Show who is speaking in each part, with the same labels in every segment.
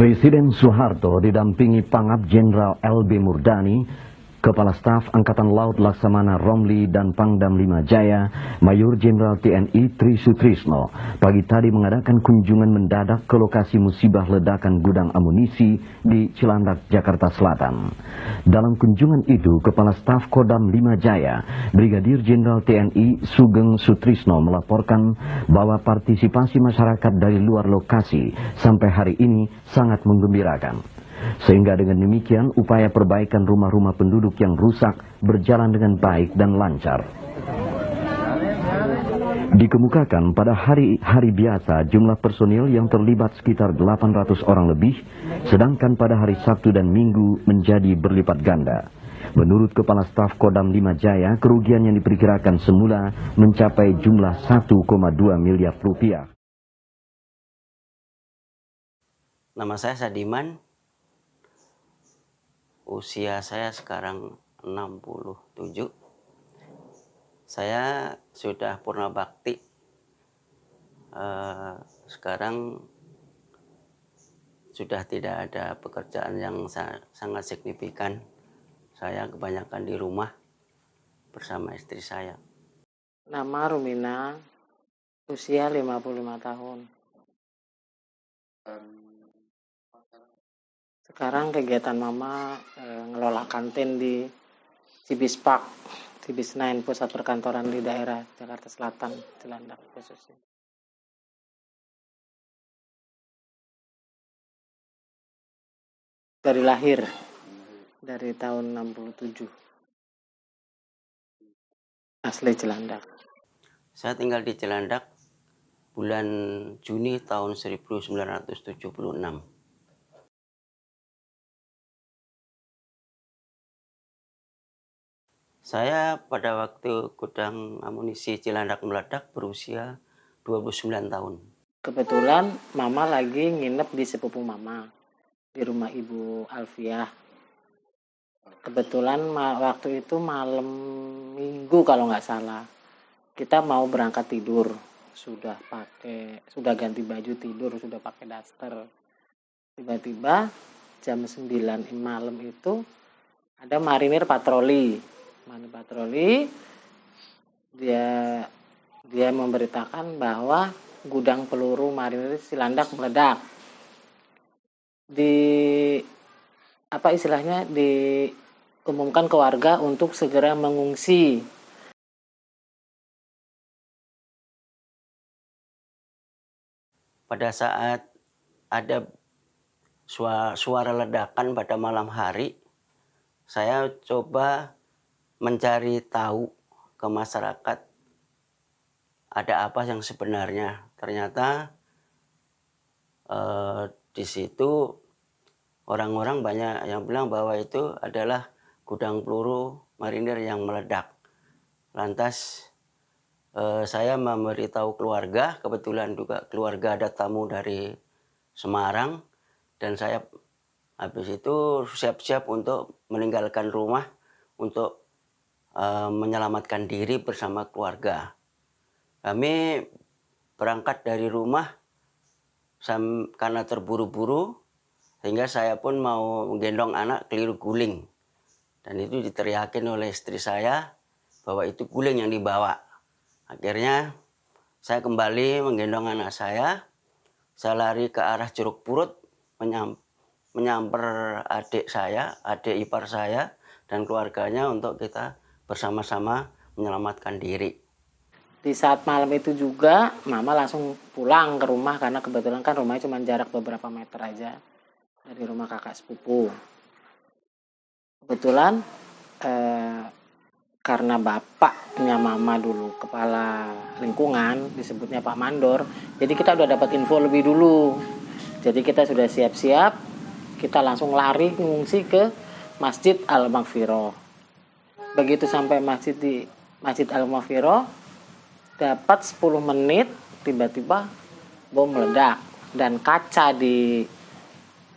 Speaker 1: Presiden Soeharto didampingi Pangap Jenderal LB Murdani, Kepala Staf Angkatan Laut Laksamana Romli dan Pangdam 5 Jaya, Mayor Jenderal TNI Tri Sutrisno, pagi tadi mengadakan kunjungan mendadak ke lokasi musibah ledakan gudang amunisi di Cilandak, Jakarta Selatan. Dalam kunjungan itu, Kepala Staf Kodam 5 Jaya, Brigadir Jenderal TNI Sugeng Sutrisno melaporkan bahwa partisipasi masyarakat dari luar lokasi sampai hari ini sangat menggembirakan. Sehingga dengan demikian upaya perbaikan rumah-rumah penduduk yang rusak berjalan dengan baik dan lancar. Dikemukakan pada hari-hari biasa jumlah personil yang terlibat sekitar 800 orang lebih, sedangkan pada hari Sabtu dan Minggu menjadi berlipat ganda. Menurut Kepala Staf Kodam 5 Jaya, kerugian yang diperkirakan semula mencapai jumlah 1,2 miliar rupiah.
Speaker 2: Nama saya Sadiman. Usia saya sekarang 67. Saya sudah purna bakti. Sekarang sudah tidak ada pekerjaan yang sangat signifikan. Saya kebanyakan di rumah bersama istri saya.
Speaker 3: Nama Rumina, usia 55 tahun. Sekarang kegiatan Mama ngelola kantin di Cibis Park, Cibis 9, pusat perkantoran di daerah Jakarta Selatan, Cilandak khususnya. Dari lahir, dari tahun 67, asli Cilandak.
Speaker 2: Saya tinggal di Cilandak bulan Juni tahun 1976. Saya pada waktu gudang amunisi Cilandak meledak berusia 29 tahun.
Speaker 3: Kebetulan Mama lagi nginep di sepupu Mama, di rumah Ibu Alfiah. Kebetulan waktu itu malam Minggu kalau nggak salah. Kita mau berangkat tidur, sudah ganti baju tidur, sudah pakai daster. Tiba-tiba jam 9 malam itu ada marinir patroli. Dia memberitakan bahwa gudang peluru marinir Cilandak meledak. Diumumkan ke warga untuk segera mengungsi.
Speaker 2: Pada saat ada suara ledakan pada malam hari, saya coba mencari tahu ke masyarakat ada apa yang sebenarnya. Ternyata di situ orang-orang banyak yang bilang bahwa itu adalah gudang peluru marinir yang meledak. Lantas saya memberitahu keluarga, kebetulan juga keluarga ada tamu dari Semarang, dan saya habis itu siap-siap untuk meninggalkan rumah untuk menyelamatkan diri bersama keluarga. Kami berangkat dari rumah karena terburu-buru, sehingga saya pun mau menggendong anak keliru guling. Dan itu diteriakin oleh istri saya bahwa itu guling yang dibawa. Akhirnya saya kembali menggendong anak saya lari ke arah Curug Purut, menyamper adik ipar saya dan keluarganya untuk kita bersama-sama menyelamatkan diri.
Speaker 3: Di saat malam itu juga Mama langsung pulang ke rumah karena kebetulan kan rumahnya cuma jarak beberapa meter aja dari rumah kakak sepupu. Kebetulan karena bapaknya Mama dulu kepala lingkungan, disebutnya Pak Mandor, jadi kita udah dapat info lebih dulu. Jadi kita sudah siap-siap, kita langsung lari ngungsi ke Masjid Al-Maghfirah. Begitu sampai Masjid Al-Maghfirah, dapat 10 menit tiba-tiba bom meledak dan kaca di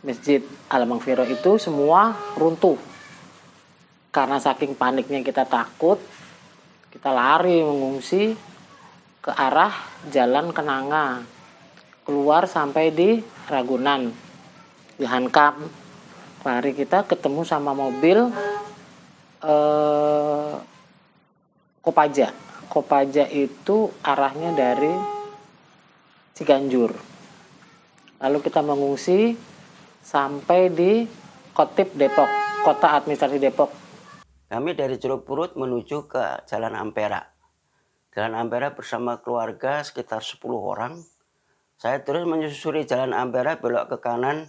Speaker 3: Masjid Al-Maghfirah itu semua runtuh. Karena saking paniknya kita takut, kita lari mengungsi ke arah Jalan Kenanga, keluar sampai di Ragunan. dihankam. Lari kita ketemu sama mobil Kopaja. Kopaja itu arahnya dari Ciganjur. Lalu kita mengungsi sampai di Kotip Depok, Kota Administrasi Depok.
Speaker 2: Kami dari Curug Purut menuju ke Jalan Ampera. Jalan Ampera bersama keluarga sekitar 10 orang. Saya terus menyusuri Jalan Ampera belok ke kanan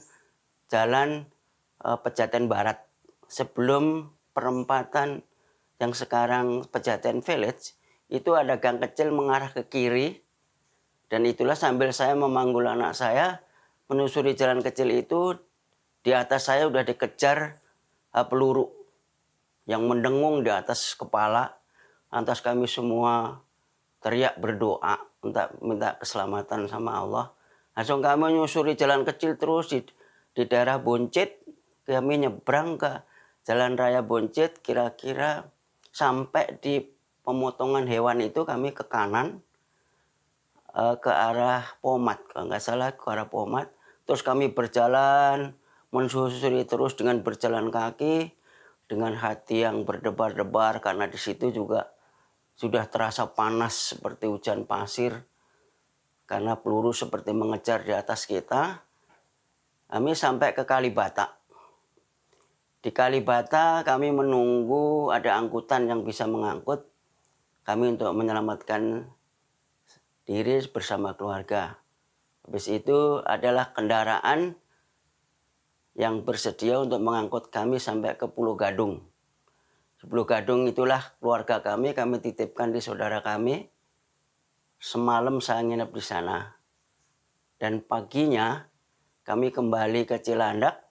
Speaker 2: Jalan Pejaten Barat. Sebelum perempatan yang sekarang Pejaten Village, itu ada gang kecil mengarah ke kiri. Dan itulah sambil saya memanggul anak saya, menyusuri jalan kecil itu, di atas saya udah dikejar peluru yang mendengung di atas kepala. Lantas kami semua teriak berdoa, minta keselamatan sama Allah. Langsung kami menyusuri jalan kecil terus di daerah Boncit. Kami nyebrang ke Jalan Raya Boncit, kira-kira sampai di pemotongan hewan itu kami ke kanan, ke arah Pomat, kalau nggak salah ke arah Pomat. Terus kami berjalan, menyusuri terus dengan berjalan kaki, dengan hati yang berdebar-debar karena di situ juga sudah terasa panas seperti hujan pasir karena peluru seperti mengejar di atas kita. Kami sampai ke Kalibata. Di Kalibata kami menunggu ada angkutan yang bisa mengangkut kami untuk menyelamatkan diri bersama keluarga. Habis itu adalah kendaraan yang bersedia untuk mengangkut kami sampai ke Pulau Gadung. Di Pulau Gadung itulah keluarga kami titipkan di saudara kami. Semalam saya nginep di sana. Dan paginya kami kembali ke Cilandak,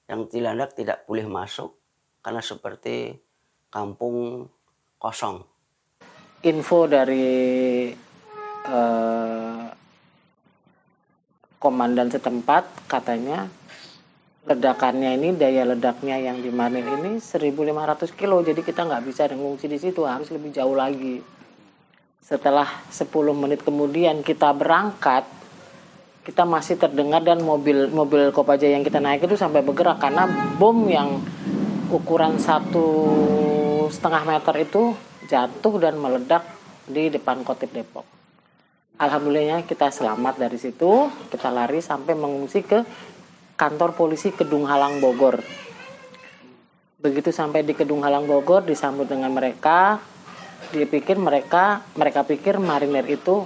Speaker 2: yang Cilandak tidak boleh masuk karena seperti kampung kosong.
Speaker 3: Info dari komandan setempat katanya ledakannya ini, daya ledaknya yang di Marinir ini 1.500 kilo, jadi kita nggak bisa ngungsi di situ, harus lebih jauh lagi. Setelah 10 menit kemudian kita berangkat, kita masih terdengar dan mobil Kopaja yang kita naik itu sampai bergerak karena bom yang ukuran 1,5 meter itu jatuh dan meledak di depan Kotip Depok. Alhamdulillahnya kita selamat dari situ, kita lari sampai mengungsi ke kantor polisi Kedung Halang Bogor. Begitu sampai di Kedung Halang Bogor disambut dengan mereka, mereka pikir Marinir itu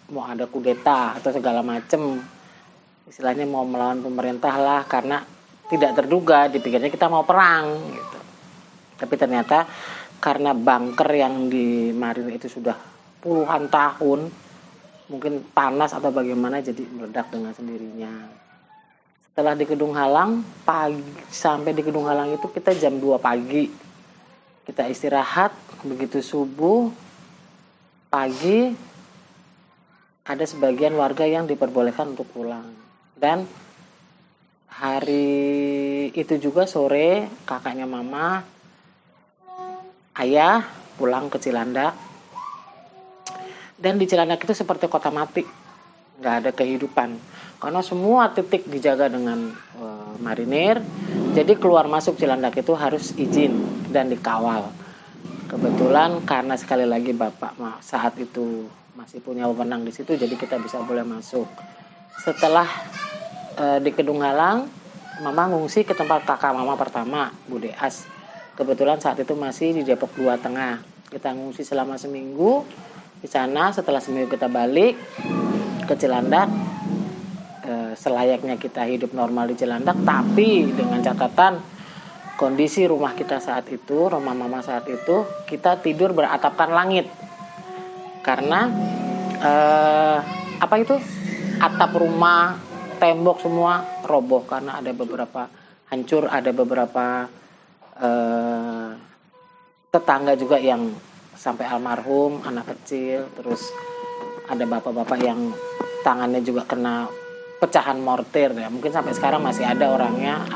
Speaker 3: mau ada kudeta atau segala macem, istilahnya mau melawan pemerintah lah, karena tidak terduga dipikirnya kita mau perang gitu. Tapi ternyata karena bunker yang di Marinir itu sudah puluhan tahun, mungkin panas atau bagaimana, jadi meledak dengan sendirinya. Setelah di Kedung Halang, sampai di Kedung Halang itu kita jam 2 pagi. Kita istirahat, begitu subuh, pagi, ada sebagian warga yang diperbolehkan untuk pulang. Dan hari itu juga sore, kakaknya mama, ayah pulang ke Cilandak. Dan di Cilandak itu seperti kota mati, nggak ada kehidupan. Karena semua titik dijaga dengan Marinir, jadi keluar masuk Cilandak itu harus izin dan dikawal. Kebetulan karena sekali lagi bapak saat itu masih punya wewenang di situ, jadi kita bisa boleh masuk. Setelah di Kedung Halang, mama ngungsi ke tempat kakak mama pertama, Bude As. Kebetulan saat itu masih di Depok 2 Tengah. Kita ngungsi selama seminggu di sana. Setelah seminggu kita balik ke Cilandak, selayaknya kita hidup normal di Cilandak, tapi dengan catatan kondisi rumah kita saat itu, rumah mama saat itu, kita tidur beratapkan langit karena atap rumah, tembok semua roboh karena ada beberapa hancur, ada beberapa tetangga juga yang sampai almarhum, anak kecil, terus ada bapak-bapak yang tangannya juga kena pecahan mortir ya. Mungkin sampai sekarang masih ada orangnya,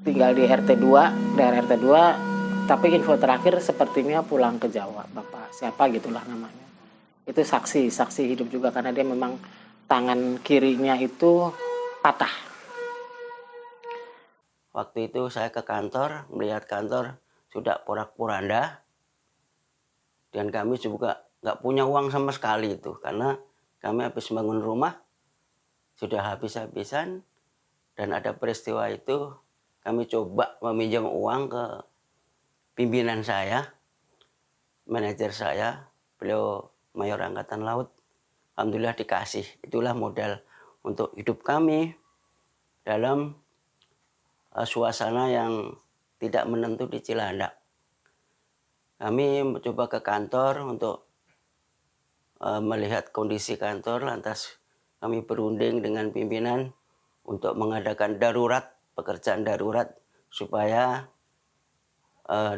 Speaker 3: tinggal di RT 2, daerah RT 2, tapi info terakhir sepertinya pulang ke Jawa. Bapak siapa gitulah namanya. Itu saksi hidup juga karena dia memang tangan kirinya itu patah.
Speaker 2: Waktu itu saya ke kantor, melihat kantor sudah porak-poranda, dan kami juga nggak punya uang sama sekali itu, karena kami habis bangun rumah, sudah habis-habisan, dan ada peristiwa itu, kami coba meminjam uang ke pimpinan saya, manajer saya, beliau Mayor Angkatan Laut, alhamdulillah dikasih. Itulah modal untuk hidup kami dalam suasana yang tidak menentu di Cilandak. Kami mencoba ke kantor untuk melihat kondisi kantor, lantas kami berunding dengan pimpinan untuk mengadakan darurat, pekerjaan darurat, supaya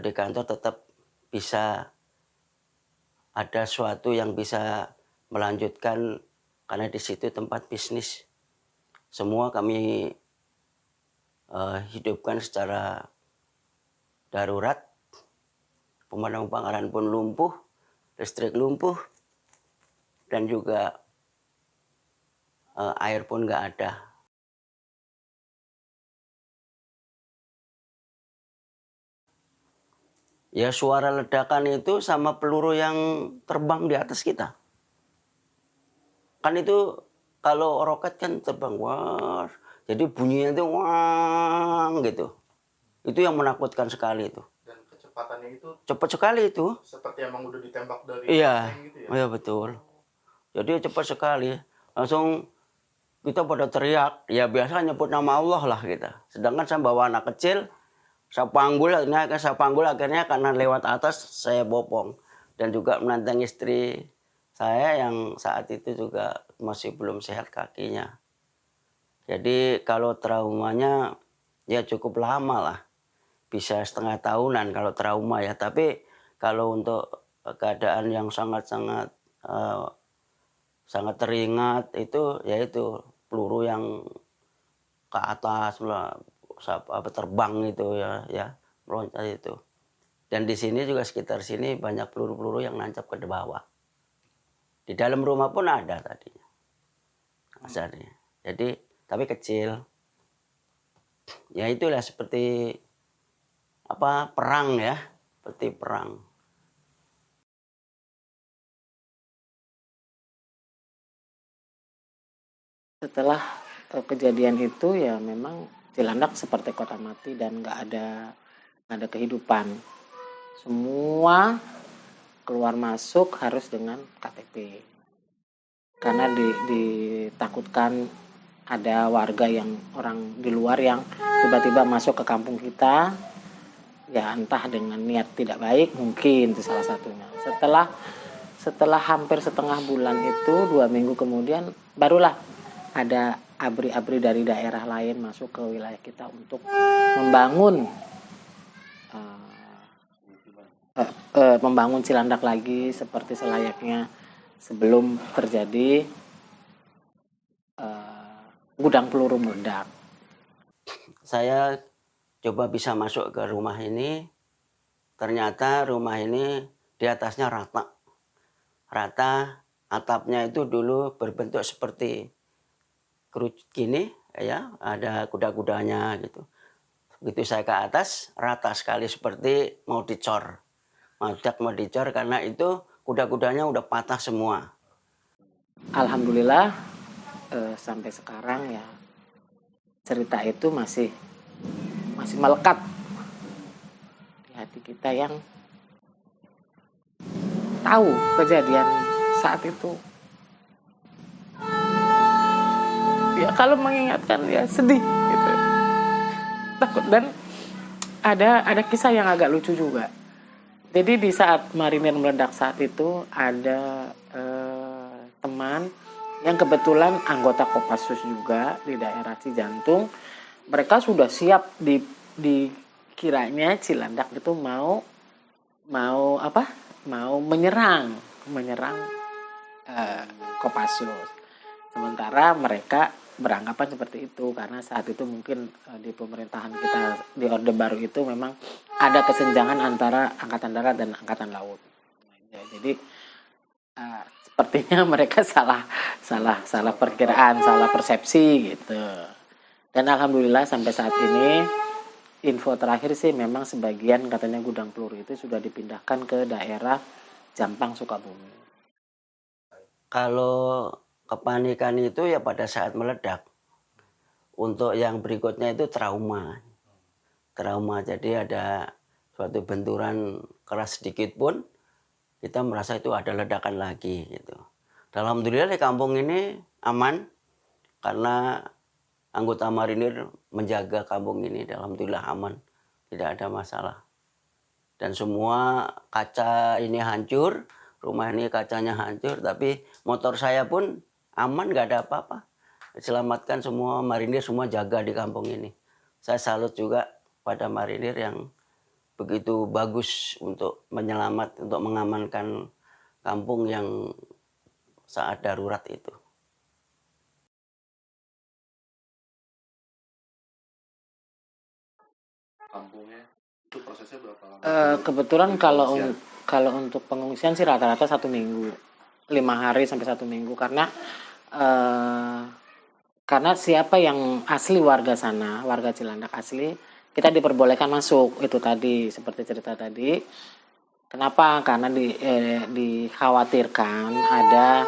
Speaker 2: di kantor tetap bisa ada sesuatu yang bisa melanjutkan, karena di situ tempat bisnis. Semua kami hidupkan secara darurat. Pemadam kebakaran pun lumpuh, listrik lumpuh, dan juga air pun nggak ada. Ya, suara ledakan itu sama peluru yang terbang di atas kita. Kan itu kalau roket kan terbang, wah, jadi bunyinya itu wang gitu. Itu yang menakutkan sekali itu.
Speaker 4: Dan kecepatannya itu
Speaker 2: Cepat sekali itu.
Speaker 4: seperti emang udah ditembak dari
Speaker 2: Iya,
Speaker 4: tank gitu ya?
Speaker 2: iya betul. Jadi cepat sekali. Langsung kita pada teriak, ya biasa nyebut nama Allah lah kita. Sedangkan saya bawa anak kecil, saya panggul akhirnya karena lewat atas saya bopong. Dan juga menantang istri saya yang saat itu juga masih belum sehat kakinya. Jadi kalau traumanya ya cukup lama lah. Bisa setengah tahunan kalau trauma ya. Tapi kalau untuk keadaan yang sangat-sangat sangat teringat itu, yaitu peluru yang ke atas terbang itu ya meloncat itu. Dan di sini juga sekitar sini banyak peluru-peluru yang nancap ke bawah. Di dalam rumah pun ada tadinya. Asalnya. Jadi tapi kecil. Ya itulah seperti perang ya, seperti perang.
Speaker 3: Setelah kejadian itu ya memang Cilandak seperti kota mati dan nggak ada kehidupan. Semua keluar masuk harus dengan KTP. Karena ditakutkan ada warga yang orang di luar yang tiba-tiba masuk ke kampung kita, ya entah dengan niat tidak baik, mungkin itu salah satunya. Setelah hampir setengah bulan itu, 2 minggu kemudian barulah ada abri-abri dari daerah lain masuk ke wilayah kita untuk membangun Cilandak lagi seperti selayaknya sebelum terjadi gudang peluru meledak.
Speaker 2: Saya coba bisa masuk ke rumah ini, ternyata rumah ini di atasnya rata. Atapnya itu dulu berbentuk seperti kerucut gini, ya, ada kuda-kudanya gitu. Begitu saya ke atas, rata sekali seperti mau dicor. Mau dicor karena itu kuda-kudanya udah patah semua.
Speaker 3: Alhamdulillah sampai sekarang ya cerita itu masih melekat di hati kita yang tahu kejadian saat itu. Ya kalau mengingatkan ya sedih gitu. Takut. Dan ada kisah yang agak lucu juga. Jadi di saat marinir meledak saat itu ada teman yang kebetulan anggota Kopassus juga di daerah Cijantung. Mereka sudah siap dikiranya Cilandak itu mau menyerang Kopassus. Sementara mereka beranggapan seperti itu karena saat itu mungkin di pemerintahan kita di Orde Baru itu memang ada kesenjangan antara Angkatan Darat dan Angkatan Laut. Jadi sepertinya mereka salah perkiraan, salah persepsi gitu. Dan alhamdulillah sampai saat ini info terakhir sih memang sebagian katanya gudang peluru itu sudah dipindahkan ke daerah Jampang, Sukabumi.
Speaker 2: Kalau kepanikan itu ya pada saat meledak. Untuk yang berikutnya itu trauma. Trauma, jadi ada suatu benturan keras sedikit pun kita merasa itu ada ledakan lagi gitu. Alhamdulillah di kampung ini aman karena anggota marinir menjaga kampung ini. Alhamdulillah aman, tidak ada masalah. Dan semua kaca ini hancur, rumah ini kacanya hancur, tapi motor saya pun aman, nggak ada apa-apa. Diselamatkan semua marinir, semua jaga di kampung ini. Saya salut juga pada marinir yang begitu bagus untuk untuk mengamankan kampung yang saat darurat itu.
Speaker 4: Kampungnya itu prosesnya berapa lama?
Speaker 3: Kebetulan kalau untuk pengungsian sih rata-rata 1 minggu, 5 hari sampai 1 minggu karena siapa yang asli warga sana, warga Cilandak asli, kita diperbolehkan masuk. Itu tadi seperti cerita tadi. Kenapa? Karena dikhawatirkan ada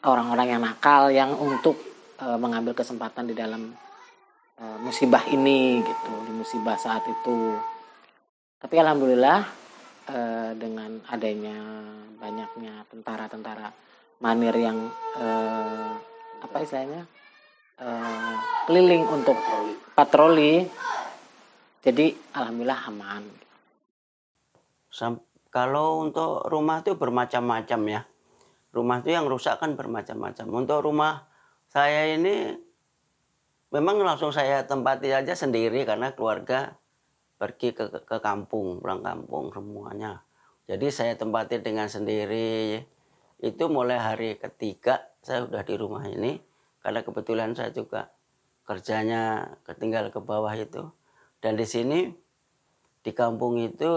Speaker 3: orang-orang yang nakal yang untuk mengambil kesempatan di dalam musibah ini gitu, di musibah saat itu. Tapi alhamdulillah dengan adanya banyaknya tentara-tentara Manir yang keliling untuk patroli, jadi alhamdulillah aman.
Speaker 2: Kalau untuk rumah itu bermacam-macam ya. Rumah itu yang rusak kan bermacam-macam. Untuk rumah saya ini memang langsung saya tempati aja sendiri karena keluarga pergi ke kampung, pulang kampung semuanya. Jadi saya tempati dengan sendiri. Itu mulai hari ketiga saya udah di rumah ini. Karena kebetulan saya juga kerjanya ketinggal ke bawah itu. Dan di sini, di kampung itu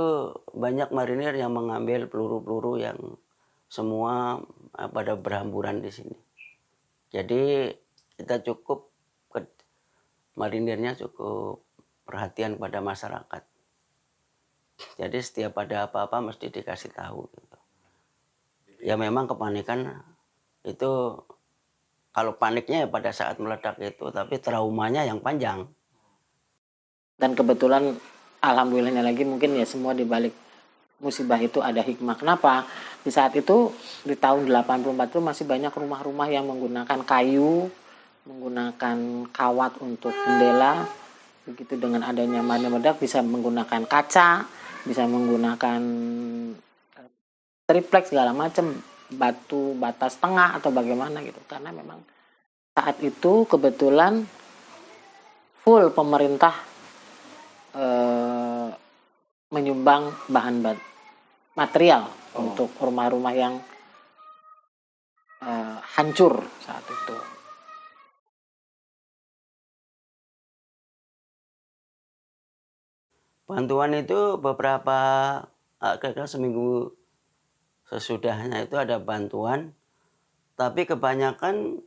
Speaker 2: banyak marinir yang mengambil peluru-peluru yang semua pada berhamburan di sini. Jadi kita marinirnya cukup perhatian pada masyarakat. Jadi setiap ada apa-apa mesti dikasih tahu. Gitu. Ya memang kepanikan itu, kalau paniknya ya pada saat meledak itu, tapi traumanya yang panjang.
Speaker 3: Dan kebetulan alhamdulillahnya lagi mungkin ya semua di balik musibah itu ada hikmah. Kenapa? Di saat itu di tahun 84 itu masih banyak rumah-rumah yang menggunakan kayu, menggunakan kawat untuk jendela. Begitu dengan adanya meledak bisa menggunakan kaca, bisa menggunakan triplek segala macam, batu bata setengah atau bagaimana gitu. Karena memang saat itu kebetulan full pemerintah menyumbang bahan material untuk rumah-rumah yang hancur saat itu.
Speaker 2: Bantuan itu beberapa, kira-kira seminggu sesudahnya itu ada bantuan, tapi kebanyakan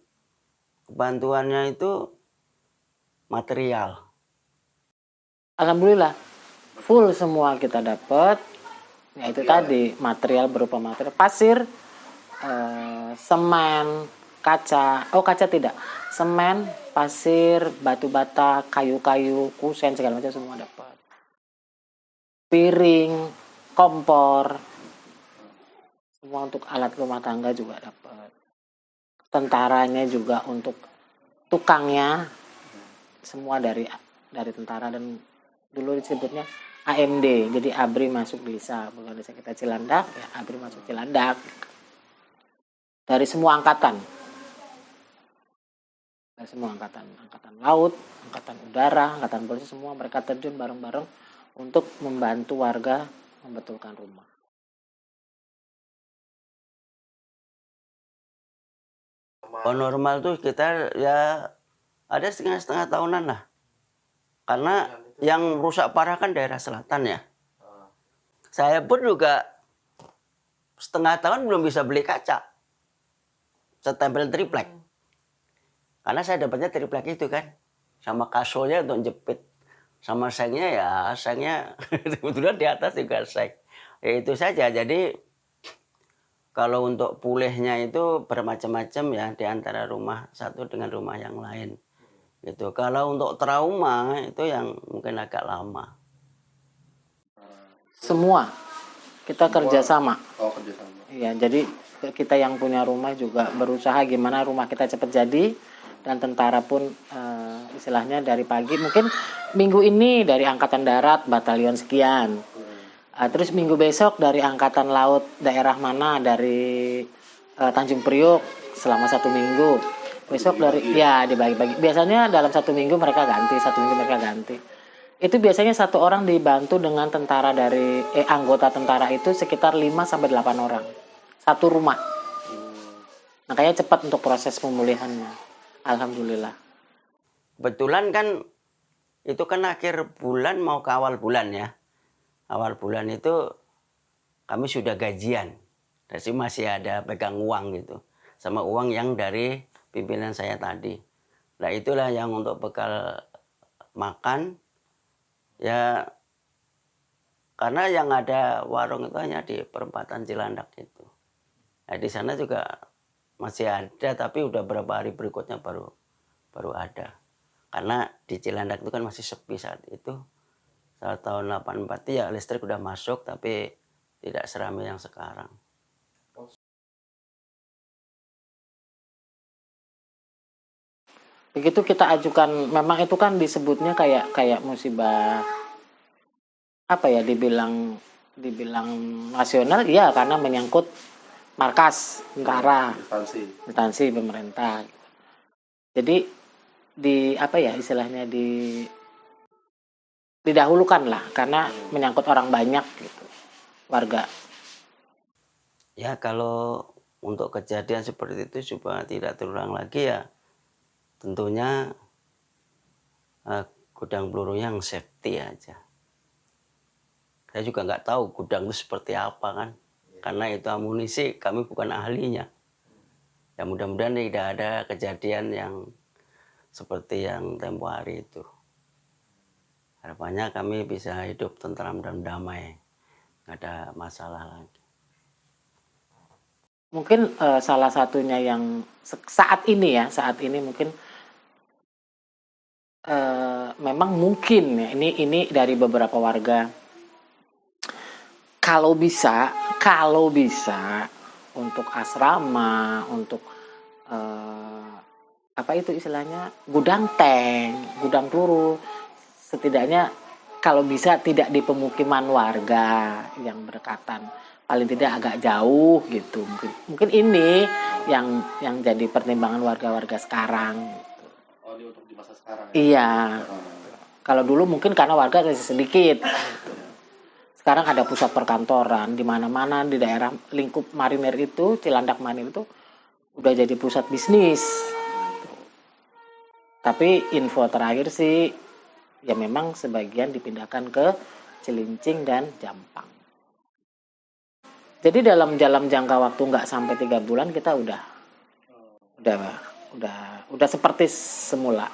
Speaker 2: bantuannya itu material.
Speaker 3: Alhamdulillah full semua kita dapat. Ya itu tadi material berupa material pasir, semen, kaca. Oh kaca tidak, semen, pasir, batu bata, kayu-kayu, kusen segala macam semua dapat. Piring, kompor, semua untuk alat rumah tangga juga dapat. Tentaranya juga untuk tukangnya semua dari tentara, dan dulu disebutnya AMD, jadi ABRI masuk desa, bukan desa kita Cilandak, ya ABRI masuk Cilandak. Dari semua angkatan, angkatan laut, angkatan udara, angkatan polisi, semua mereka terjun bareng-bareng untuk membantu warga membetulkan rumah.
Speaker 2: Normal tuh kita ya ada setengah tahunan lah. Karena yang rusak parah kan daerah selatan ya. Saya pun juga setengah tahun belum bisa beli kaca. Setempel triplek. Karena saya dapatnya triplek itu kan. Sama kasolnya untuk jepit. sama sengnya ya sengnya kebetulan di atas juga seng. Ya itu saja. Jadi kalau untuk pulihnya itu bermacam-macam ya di antara rumah satu dengan rumah yang lain. Gitu. Kalau untuk trauma itu yang mungkin agak lama.
Speaker 3: Semua kita kerjasama.
Speaker 4: Oh, kerjasama.
Speaker 3: Iya, jadi kita yang punya rumah juga berusaha gimana rumah kita cepat jadi, dan tentara pun istilahnya dari pagi mungkin minggu ini dari Angkatan Darat batalion sekian, terus minggu besok dari Angkatan Laut daerah mana dari Tanjung Priok selama 1 minggu, besok dari ya dibagi-bagi. Biasanya dalam 1 minggu mereka ganti, 1 minggu mereka ganti. Itu biasanya 1 orang dibantu dengan tentara dari anggota tentara itu sekitar 5-8 orang. 1 rumah. Makanya cepat untuk proses pemulihannya. Alhamdulillah.
Speaker 2: Kebetulan kan itu kan akhir bulan mau ke awal bulan ya. Awal bulan itu kami sudah gajian. Jadi masih ada pegang uang gitu. Sama uang yang dari pimpinan saya tadi. Nah itulah yang untuk bekal makan. Ya karena yang ada warung itu hanya di perempatan Cilandak itu. Nah di sana juga masih ada, tapi udah beberapa hari berikutnya baru ada. Karena di Cilandak itu kan masih sepi saat itu. Saat tahun 84 ya listrik udah masuk, tapi tidak seramai yang sekarang.
Speaker 3: Begitu kita ajukan, memang itu kan disebutnya kayak musibah apa ya, dibilang nasional ya, karena menyangkut markas tentara, instansi pemerintah. Jadi di apa ya istilahnya didahulukan lah karena menyangkut orang banyak gitu, warga.
Speaker 2: Ya kalau untuk kejadian seperti itu supaya tidak terulang lagi ya tentunya gudang peluru yang safety aja. Saya juga nggak tahu gudang itu seperti apa kan. Karena itu amunisi, kami bukan ahlinya. Ya mudah-mudahan tidak ada kejadian yang seperti yang tempo hari itu. Harapannya kami bisa hidup tentram dan damai. Nggak ada masalah lagi.
Speaker 3: Mungkin salah satunya yang saat ini mungkin memang mungkin ya, ini dari beberapa warga. Kalau bisa untuk asrama, untuk apa itu istilahnya gudang tank, gudang peluru, setidaknya kalau bisa tidak di pemukiman warga yang berdekatan, paling tidak agak jauh gitu. Mungkin ini yang jadi pertimbangan warga-warga sekarang.
Speaker 4: Oh, ini untuk di masa sekarang ya?
Speaker 3: Iya. Kalau dulu mungkin karena warga masih sedikit. Sekarang ada pusat perkantoran di mana-mana di daerah lingkup Marinir itu, Cilandak Marinir itu udah jadi pusat bisnis. Tapi info terakhir sih ya memang sebagian dipindahkan ke Cilincing dan Jampang. Jadi dalam jangka waktu nggak sampai 3 bulan kita udah seperti semula.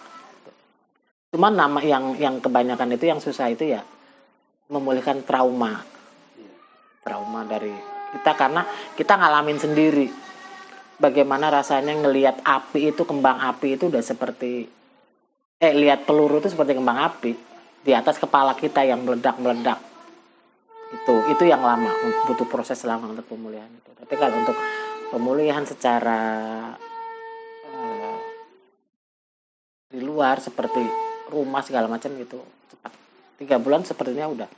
Speaker 3: Cuman nama yang kebanyakan itu yang susah itu ya memulihkan trauma dari kita, karena kita ngalamin sendiri bagaimana rasanya ngelihat api itu, kembang api itu udah seperti lihat peluru itu seperti kembang api di atas kepala kita yang meledak itu yang lama, butuh proses lama untuk pemulihan itu. Tapi kalau untuk pemulihan secara di luar seperti rumah segala macam gitu cepat. 3 bulan sepertinya udah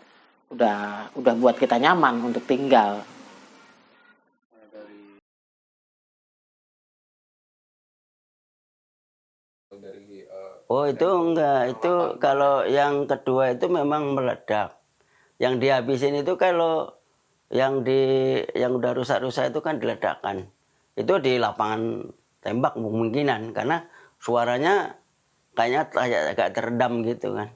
Speaker 3: buat kita nyaman untuk tinggal.
Speaker 2: Oh itu enggak, itu kalau yang kedua itu memang meledak. Yang dihabisin itu kalau yang udah rusak-rusak itu kan diledakkan. Itu di lapangan tembak kemungkinan karena suaranya kayaknya agak teredam gitu kan.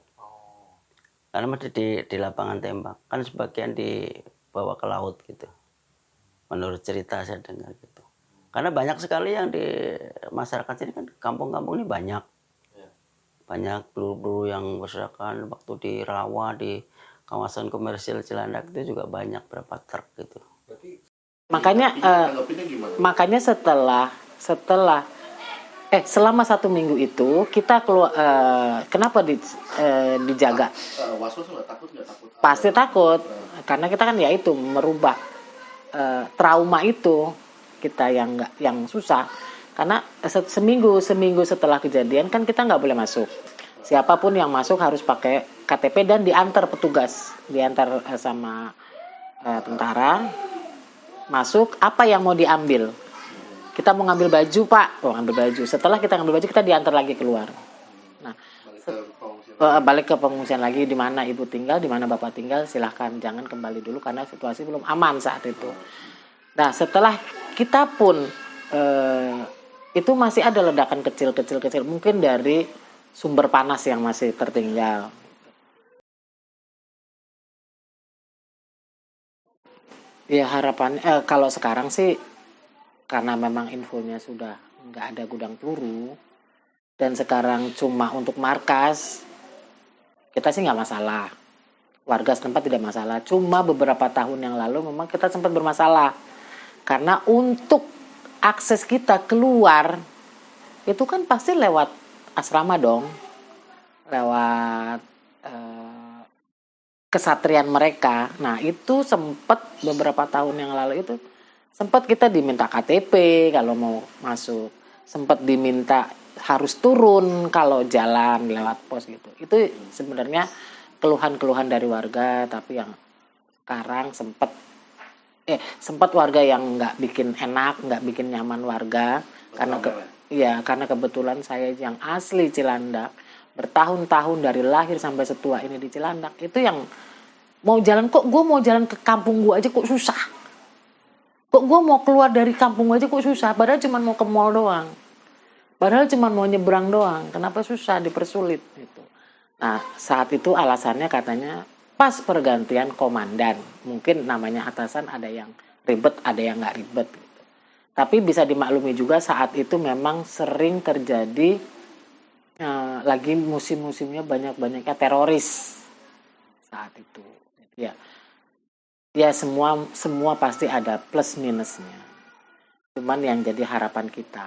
Speaker 2: Karena masih di lapangan tembak. Kan sebagian dibawa ke laut gitu. Menurut cerita saya dengar gitu. Karena banyak sekali yang di masyarakat sini kan, kampung-kampung ini banyak. banyak peluru-peluru yang berserakan waktu di rawa di kawasan komersil Cilandak itu juga banyak berapa truk gitu.
Speaker 3: Makanya
Speaker 4: Tanggapinnya gimana?
Speaker 3: makanya selama 1 minggu itu kita keluar, kenapa dijaga?
Speaker 4: Was-was nggak takut
Speaker 3: Pasti takut karena kita kan ya itu merubah trauma itu kita yang susah, karena seminggu setelah kejadian kan kita nggak boleh masuk. Siapapun yang masuk harus pakai KTP dan diantar petugas, diantar sama tentara. Masuk, apa yang mau diambil? Kita mau ngambil baju, Pak. Oh, ngambil baju. Setelah kita ngambil baju, kita diantar lagi keluar. Nah, balik ke pengungsian lagi, di mana ibu tinggal, di mana bapak tinggal, silahkan jangan kembali dulu karena situasi belum aman saat itu. Nah, setelah kita pun itu masih ada ledakan kecil, mungkin dari sumber panas yang masih tertinggal. Ya harapan kalau sekarang sih karena memang infonya sudah nggak ada gudang peluru dan sekarang cuma untuk markas, kita sih nggak masalah. Warga setempat tidak masalah. Cuma beberapa tahun yang lalu memang kita sempat bermasalah karena untuk akses kita keluar itu kan pasti lewat asrama dong, lewat kesatrian mereka. Nah itu sempat beberapa tahun yang lalu itu sempat kita diminta KTP kalau mau masuk, sempat diminta harus turun kalau jalan lewat pos gitu. Itu sebenarnya keluhan-keluhan dari warga, tapi yang sekarang sempat warga yang nggak bikin enak, nggak bikin nyaman warga karena karena kebetulan saya yang asli Cilandak, bertahun-tahun dari lahir sampai setua ini di Cilandak, itu yang mau jalan, kok gue mau jalan ke kampung gue aja kok susah, kok gue mau keluar dari kampung gue aja kok susah, padahal cuma mau ke mall doang, padahal cuma mau nyebrang doang, kenapa susah, dipersulit gitu. Nah saat itu alasannya katanya pas pergantian komandan, mungkin namanya atasan ada yang ribet, ada yang nggak ribet gitu. Tapi bisa dimaklumi juga saat itu memang sering terjadi lagi musim-musimnya banyak-banyaknya teroris saat itu. Ya semua pasti ada plus minusnya. Cuman yang jadi harapan kita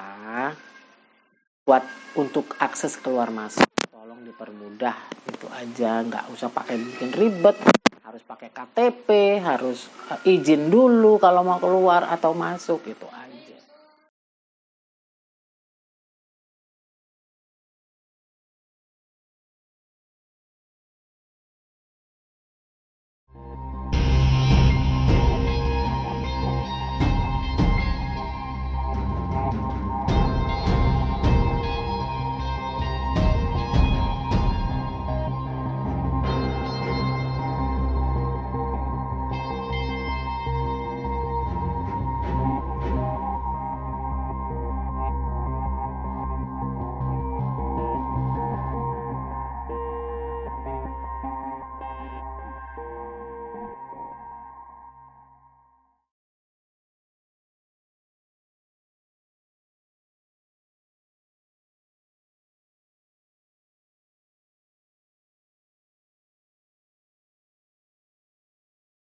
Speaker 3: buat untuk akses keluar masuk tolong dipermudah, itu aja, nggak usah pakai bikin ribet, harus pakai KTP, harus izin dulu kalau mau keluar atau masuk, itu